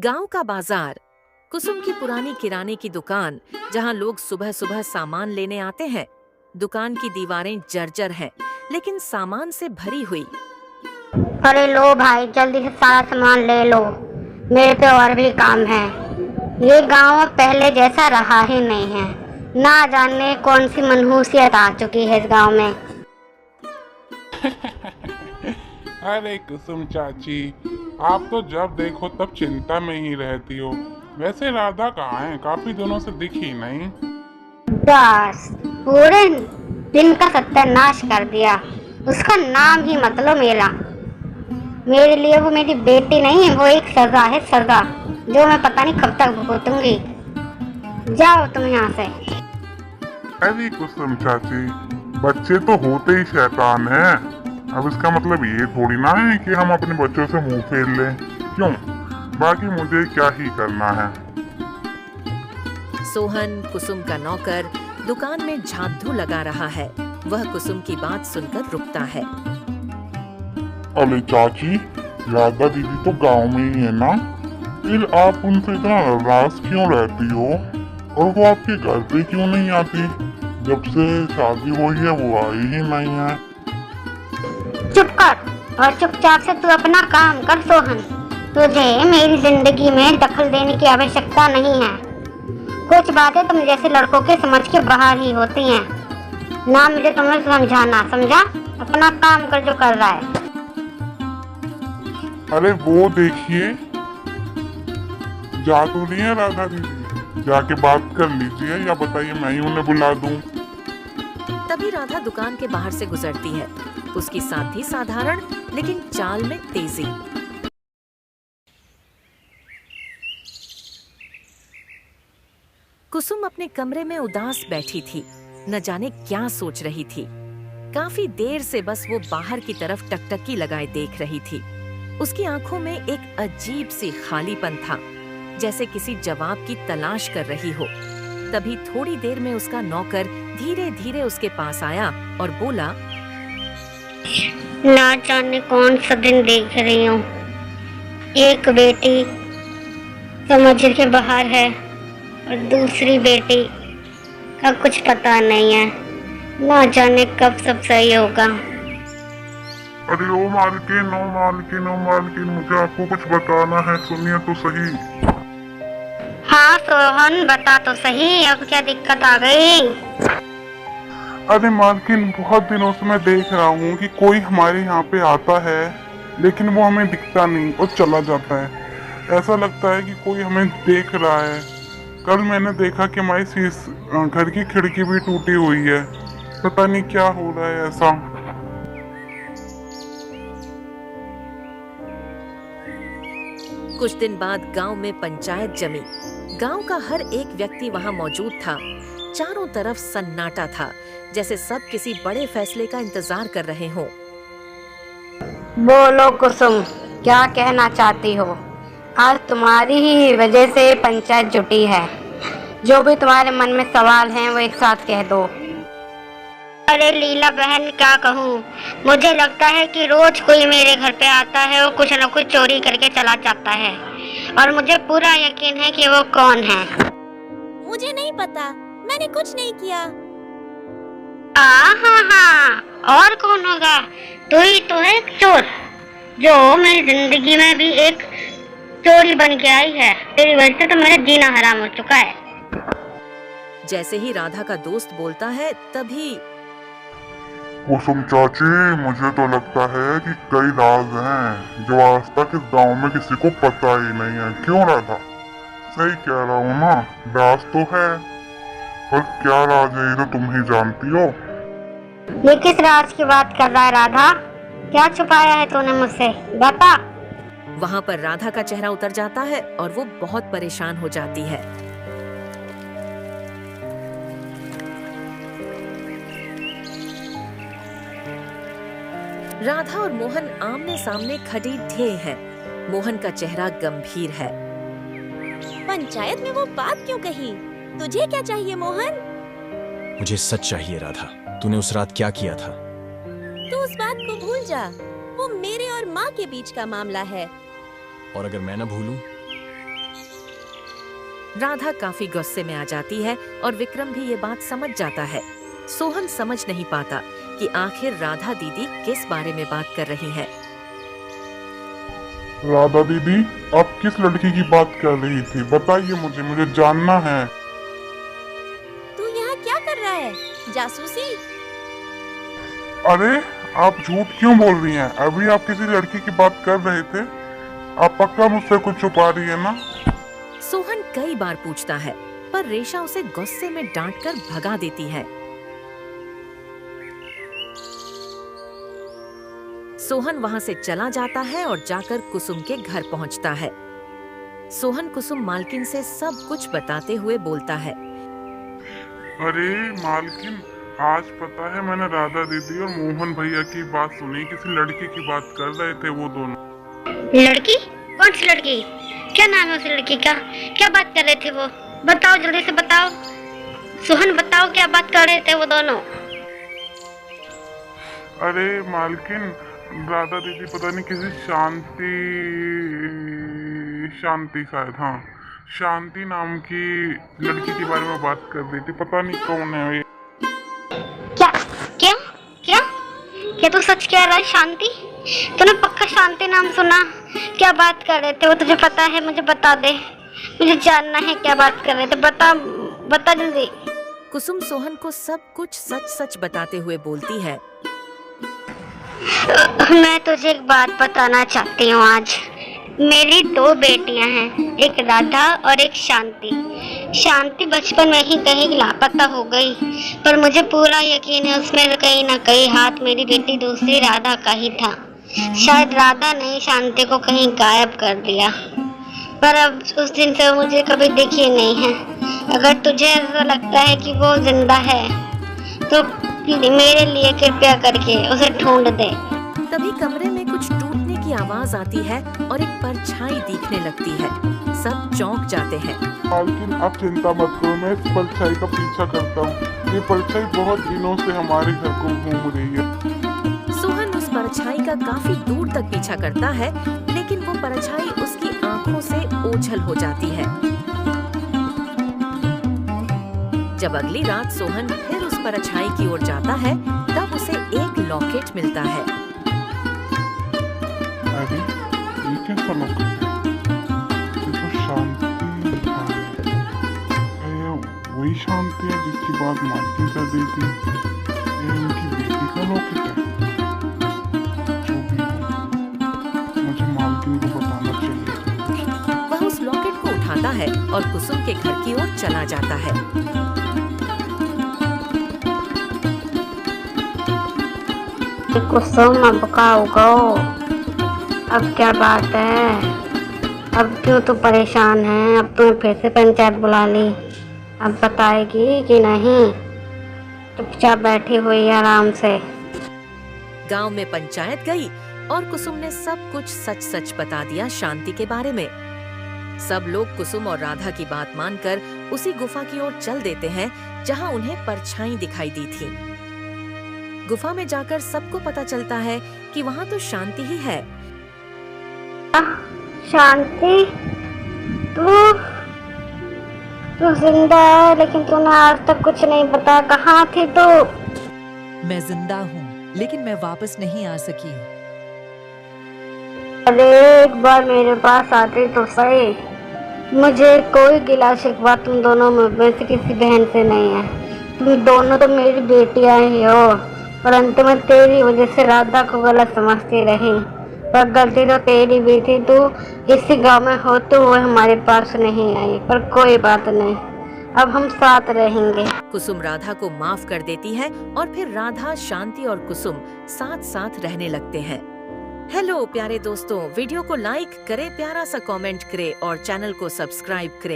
गांव का बाजार, कुसुम की पुरानी किराने की दुकान जहां लोग सुबह सुबह सामान लेने आते हैं। दुकान की दीवारें जर्जर हैं, लेकिन सामान से भरी हुई। अरे लो भाई, जल्दी से सारा सामान ले लो, मेरे पे और भी काम है। ये गांव पहले जैसा रहा ही नहीं है। ना जाने कौन सी मनहूसियत आ चुकी है इस गांव में। अरे कुसुम चाची, आप तो जब देखो तब चिंता में ही रहती हो। वैसे राधा कहाँ है? काफी दिनों से दिखी नहीं। बस पूरे दिन का सत्यानाश कर दिया। उसका नाम ही मतलब मेरा। मेरे लिए वो मेरी बेटी नहीं है, वो एक सजा है, सजा जो मैं पता नहीं कब तक भुगतूंगी। जाओ तुम यहाँ से। अरे कुसुम चाची, बच्चे तो होते ही शैतान हैं। अब इसका मतलब ये थोड़ी ना है कि हम अपने बच्चों से मुंह फेर लें। क्यों? बाकी मुझे क्या ही करना है। सोहन, कुसुम का नौकर, दुकान में झाड़ू लगा रहा है। वह कुसुम की बात सुनकर रुकता है। अरे चाची, राधा दीदी तो गांव में ही है ना? फिर आप उनसे इतना नाराज क्यों रहती हो? और वो आपके घर पे क्यों नहीं आती? जब से शादी हुई है वो आई ही नहीं है। चुप कर और चुपचाप से तू अपना काम कर सोहन। तुझे मेरी जिंदगी में दखल देने की आवश्यकता नहीं है। कुछ बातें तुम जैसे लड़कों के समझ के बाहर ही होती हैं। ना मुझे तुम्हें समझाना, समझा? अपना काम कर जो कर रहा है। अरे वो देखिए, जा तो रही है राधा दीदी। जाके बात कर लीजिए, या बताइए मैं ही उन्हें बुला दूं। तभी राधा दुकान के बाहर से गुजरती है। उसकी साथी साधारण लेकिन चाल में तेजी। कुसुम अपने कमरे में उदास बैठी थी, न जाने क्या सोच रही थी। काफी देर से बस वो बाहर की तरफ टकटकी लगाए देख रही थी। उसकी आंखों में एक अजीब सी खालीपन था, जैसे किसी जवाब की तलाश कर रही हो। तभी थोड़ी देर में उसका नौकर धीरे धीरे उसके पास आया और बोला, ना जाने कौन सा दिन देख रही हूँ। एक बेटी समझ के बाहर है और दूसरी बेटी का कुछ पता नहीं है। ना जाने कब सब सही होगा। अरे ओ मालकिन, ओ मालकिन, ओ मालकिन, मुझे आपको कुछ बताना है, सुनिए तो सही। हाँ सोहन, बता तो सही, अब क्या दिक्कत आ गई? अरे मालकिन, बहुत दिनों से मैं देख रहा हूँ कि कोई हमारे यहाँ पे आता है, लेकिन वो हमें दिखता नहीं और चला जाता है। ऐसा लगता है कि कोई हमें देख रहा है। कल मैंने देखा कि हमारी घर की खिड़की भी टूटी हुई है। पता नहीं क्या हो रहा है ऐसा। कुछ दिन बाद गांव में पंचायत जमी। गांव का हर एक व्यक्ति वहां मौजूद था। चारों तरफ सन्नाटा था, जैसे सब किसी बड़े फैसले का इंतजार कर रहे हों। बोलो कुसुम, क्या कहना चाहती हो? आज तुम्हारी ही वजह से पंचायत जुटी है। जो भी तुम्हारे मन में सवाल हैं वो एक साथ कह दो। अरे लीला बहन, क्या कहूँ? मुझे लगता है कि रोज कोई मेरे घर पे आता है और कुछ न कुछ चोरी करके चला जाता है, और मुझे पूरा यकीन है कि वो कौन है। मुझे नहीं पता, मैंने कुछ नहीं किया। हाँ, और कौन होगा? तू ही तो है एक चोर, जो मेरी जिंदगी में भी एक चोरी बन के आई है। तेरी वजह से तो मेरा जीना हराम हो चुका है। जैसे ही राधा का दोस्त बोलता है, तभी कुसुम चाची, मुझे तो लगता है कि कई राज हैं जो आज तक इस गांव में किसी को पता ही नहीं है। क्यों राधा? सही कह रहा हूँ ना? राज तो है, पर क्या राज है ये तो तुम ही जानती हो। ये किस राज की बात कर रहा है राधा? क्या छुपाया है तूने मुझसे? बता। वहां पर राधा का चेहरा उतर जाता है और वो बहुत परेशान हो जाती है। राधा और मोहन आमने सामने खड़े थे हैं। मोहन का चेहरा गंभीर है। पंचायत में वो बात क्यों कही? तुझे क्या चाहिए मोहन? मुझे सच चाहिए राधा। तूने उस रात क्या किया था? तू उस बात को भूल जा। वो मेरे और माँ के बीच का मामला है। और अगर मैं न भूलूं? राधा काफी गुस्से में आ जाती है और विक्रम भी ये बात समझ जाता है। सोहन समझ नहीं पाता कि आखिर राधा दीदी किस बारे में बात कर रही है। राधा दीदी, आप किस लड़की की बात कर रही थी? बताइए मुझे जानना है। तू यहाँ क्या कर रहा है? जासूसी? अरे, आप झूठ क्यों बोल रही हैं? अभी आप किसी लड़की की बात कर रहे थे। आप पक्का मुझसे कुछ छुपा रही है ना? सोहन कई बार पूछता है, पर रेशा उसे गुस्से में डांटकर भगा देती है। सोहन वहां से चला जाता है और जाकर कुसुम के घर पहुंचता है। सोहन कुसुम मालकिन से सब कुछ बताते हुए बोलता है। अरे मालकिन, आज पता है मैंने राधा दीदी और मोहन भैया की बात सुनी। किसी लड़की की बात कर रहे थे वो दोनों। लड़की? कौन सी लड़की? क्या नाम है उस लड़की का? क्या बात कर रहे थे वो? बताओ, जल्दी से बताओ। सोहन बताओ, क्या बात कर रहे थे वो दोनों? अरे मालकिन, राधा दीदी पता नहीं किसी शांति शायद, हाँ, शांति नाम की लड़की के बारे में बात कर रही थी। पता नहीं कौन है ये। क्या क्या क्या क्या तू सच कह रहा है? शांति? तूने पक्का शांति नाम सुना? क्या बात कर रहे थे वो? तुझे पता है? मुझे बता दे, मुझे जानना है क्या बात कर रहे थे। बता बता जल्दी। कुसुम सोहन को सब कुछ सच सच बताते हुए बोलती है। मैं तुझे एक बात बताना चाहती हूँ। आज मेरी 2 बेटियां हैं, एक राधा और एक शांति। शांति बचपन में ही कहीं लापता हो गई, पर मुझे पूरा यकीन है उसमें कहीं ना कहीं हाथ मेरी बेटी दूसरी राधा का ही था। शायद राधा ने शांति को कहीं गायब कर दिया, पर अब उस दिन से मुझे कभी दिखी नहीं है। अगर तुझे ऐसा लगता है कि वो जिंदा है तो मेरे लिए कृपया करके उसे ढूंढ दे। तभी कमरे में कुछ टूटने की आवाज आती है और एक परछाई दिखने लगती है। सब चौंक जाते हैं। मालकिन, आप चिंता मत करो, मैं इस परछाई का पीछा करता हूँ। ये परछाई बहुत दिनों से हमारे घर को घूम रही है। सोहन उस परछाई का काफी दूर तक पीछा करता है, लेकिन वो परछाई उसकी आंखों से ओझल हो जाती है। जब अगली रात सोहन फिर उस परछाई की ओर जाता है, तब उसे एक लॉकेट मिलता है। अरे, ये कैसा लॉकेट है? ये तो शांति लिखा है। ये वही शांति है जिसकी बात मालकिन कर रही थी। ये उनकी बेटी का लॉकेट है। जो भी हो, मुझे मालकिन को बताना चाहिए। वह उस लॉकेट को उठाता है और कुसुम के घर की ओर चला जाता है। कुसुम, अब का उगो? अब क्या बात है? अब क्यों तू परेशान है? अब तूने फिर से पंचायत बुला ली। अब बताएगी कि नहीं? चुपचाप बैठी हुई आराम से। गांव में पंचायत गई और कुसुम ने सब कुछ सच सच बता दिया शांति के बारे में। सब लोग कुसुम और राधा की बात मानकर उसी गुफा की ओर चल देते हैं जहां उन्हें परछाई दिखाई दी थी। गुफा में जाकर सबको पता चलता है कि वहाँ तो शांति ही है। शांति, तू जिंदा है, लेकिन तूने आज तक कुछ नहीं बताया। कहाँ थी तू? मैं जिंदा हूँ, लेकिन मैं वापस नहीं आ सकी। अरे, एक बार मेरे पास आती तो सही। मुझे कोई गिला शिकवा तुम दोनों में से किसी बहन से नहीं है। तुम दोनों तो मेरी बेटियां ही हो, परंतु मैं तेरी वजह से राधा को गलत समझती रही। पर गलती तो तेरी भी थी। तू इसी गांव में हो तो वो हमारे पास नहीं आई, पर कोई बात नहीं, अब हम साथ रहेंगे। कुसुम राधा को माफ कर देती है और फिर राधा, शांति और कुसुम साथ साथ रहने लगते हैं। हेलो प्यारे दोस्तों, वीडियो को लाइक करें, प्यारा सा कमेंट करें और चैनल को सब्सक्राइब करें।